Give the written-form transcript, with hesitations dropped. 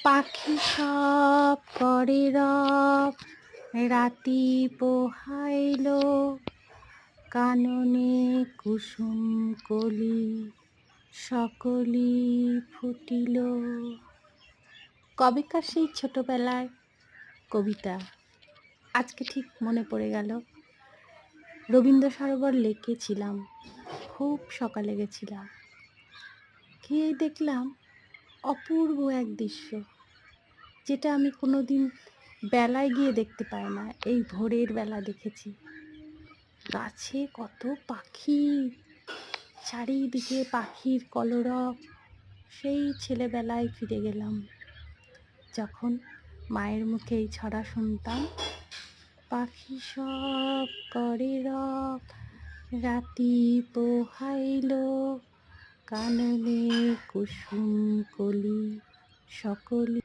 পাখি সব করে রব, রাতি পোহাইল, কাননে কুসুম কলি, সকলি ফুটিল। কবেকার সেই ছোটবেলার কবিতা আজকে ঠিক মনে পড়ে গেল। রবীন্দ্র সরোবর লেকে ছিলাম, খুব সকালে গেছিলাম, গিয়ে দেখলাম অপূর্ব এক দৃশ্য, যেটা আমি কোনোদিন বেলায় গিয়ে দেখতে পাই না, এই ভোরের বেলা দেখেছি। গাছে কত পাখি, চারিদিকে পাখির কলরব। সেই ছেলেবেলায় ফিরে গেলাম, যখন মায়ের মুখে এই ছড়া শুনতাম, পাখি সব করে রব, রাতি পোহাইল, কাননে কুসুম কলি, সকলি